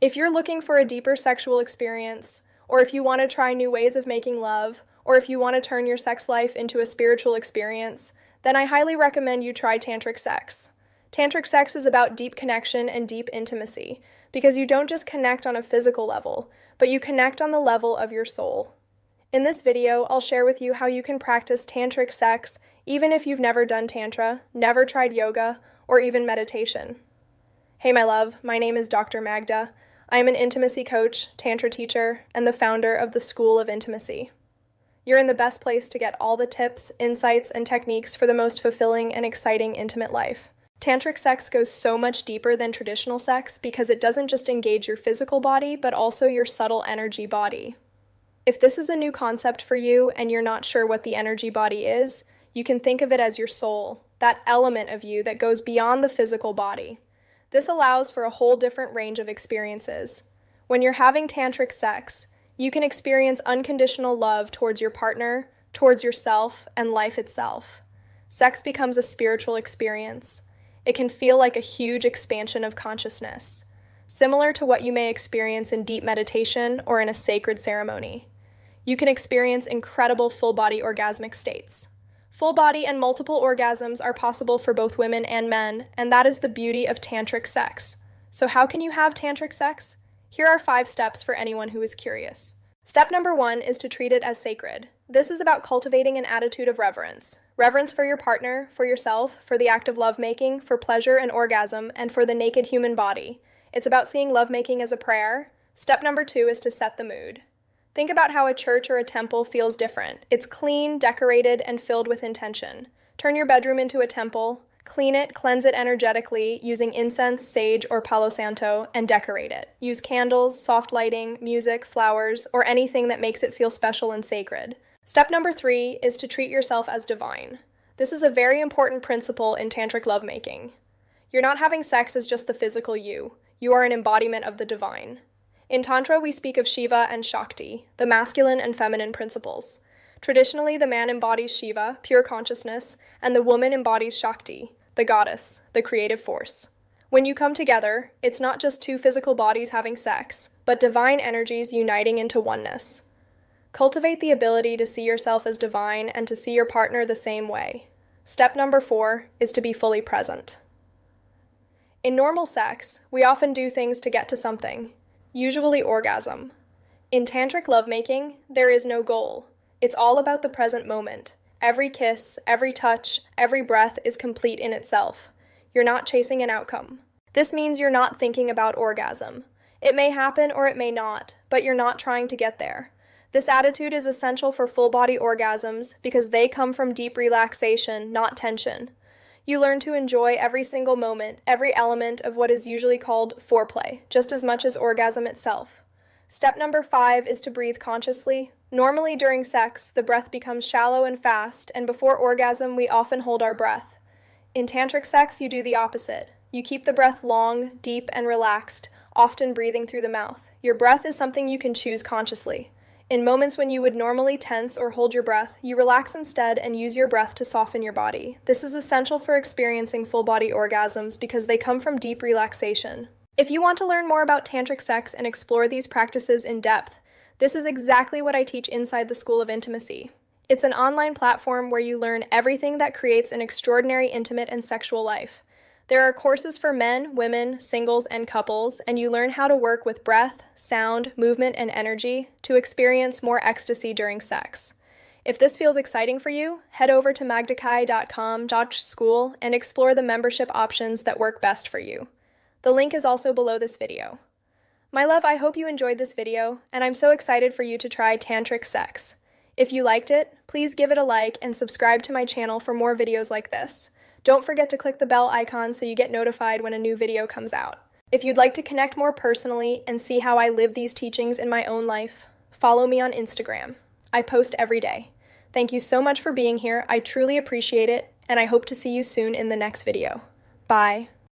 If you're looking for a deeper sexual experience, or if you want to try new ways of making love, or if you want to turn your sex life into a spiritual experience, then I highly recommend you try Tantric sex. Tantric sex is about deep connection and deep intimacy, because you don't just connect on a physical level, but you connect on the level of your soul. In this video, I'll share with you how you can practice Tantric sex even if you've never done Tantra, never tried yoga, or even meditation. Hey my love, my name is Dr. Magda. I am an intimacy coach, Tantra teacher, and the founder of the School of Intimacy. You're in the best place to get all the tips, insights, and techniques for the most fulfilling and exciting intimate life. Tantric sex goes so much deeper than traditional sex because it doesn't just engage your physical body, but also your subtle energy body. If this is a new concept for you and you're not sure what the energy body is, you can think of it as your soul, that element of you that goes beyond the physical body. This allows for a whole different range of experiences. When you're having tantric sex, you can experience unconditional love towards your partner, towards yourself, and life itself. Sex becomes a spiritual experience. It can feel like a huge expansion of consciousness, similar to what you may experience in deep meditation or in a sacred ceremony. You can experience incredible full-body orgasmic states. Full body and multiple orgasms are possible for both women and men, and that is the beauty of tantric sex. So how can you have tantric sex? Here are 5 steps for anyone who is curious. Step number 1 is to treat it as sacred. This is about cultivating an attitude of reverence. Reverence for your partner, for yourself, for the act of lovemaking, for pleasure and orgasm, and for the naked human body. It's about seeing lovemaking as a prayer. Step number 2 is to set the mood. Think about how a church or a temple feels different. It's clean, decorated, and filled with intention. Turn your bedroom into a temple, clean it, cleanse it energetically using incense, sage, or Palo Santo, and decorate it. Use candles, soft lighting, music, flowers, or anything that makes it feel special and sacred. Step number 3 is to treat yourself as divine. This is a very important principle in tantric lovemaking. You're not having sex as just the physical you. You are an embodiment of the divine. In Tantra, we speak of Shiva and Shakti, the masculine and feminine principles. Traditionally, the man embodies Shiva, pure consciousness, and the woman embodies Shakti, the goddess, the creative force. When you come together, it's not just 2 physical bodies having sex, but divine energies uniting into oneness. Cultivate the ability to see yourself as divine and to see your partner the same way. Step number 4 is to be fully present. In normal sex, we often do things to get to something, usually orgasm. In tantric lovemaking, there is no goal. It's all about the present moment. Every kiss, every touch, every breath is complete in itself. You're not chasing an outcome. This means you're not thinking about orgasm. It may happen or it may not, but you're not trying to get there. This attitude is essential for full-body orgasms because they come from deep relaxation, not tension. You learn to enjoy every single moment, every element of what is usually called foreplay, just as much as orgasm itself. Step number 5 is to breathe consciously. Normally during sex, the breath becomes shallow and fast, and before orgasm, we often hold our breath. In tantric sex, you do the opposite. You keep the breath long, deep, and relaxed, often breathing through the mouth. Your breath is something you can choose consciously. In moments when you would normally tense or hold your breath, you relax instead and use your breath to soften your body. This is essential for experiencing full-body orgasms because they come from deep relaxation. If you want to learn more about tantric sex and explore these practices in depth, this is exactly what I teach inside the School of Intimacy. It's an online platform where you learn everything that creates an extraordinary intimate and sexual life. There are courses for men, women, singles, and couples, and you learn how to work with breath, sound, movement, and energy to experience more ecstasy during sex. If this feels exciting for you, head over to magdakai.com/school and explore the membership options that work best for you. The link is also below this video. My love, I hope you enjoyed this video, and I'm so excited for you to try tantric sex. If you liked it, please give it a like and subscribe to my channel for more videos like this. Don't forget to click the bell icon so you get notified when a new video comes out. If you'd like to connect more personally and see how I live these teachings in my own life, follow me on Instagram. I post every day. Thank you so much for being here. I truly appreciate it, and I hope to see you soon in the next video. Bye.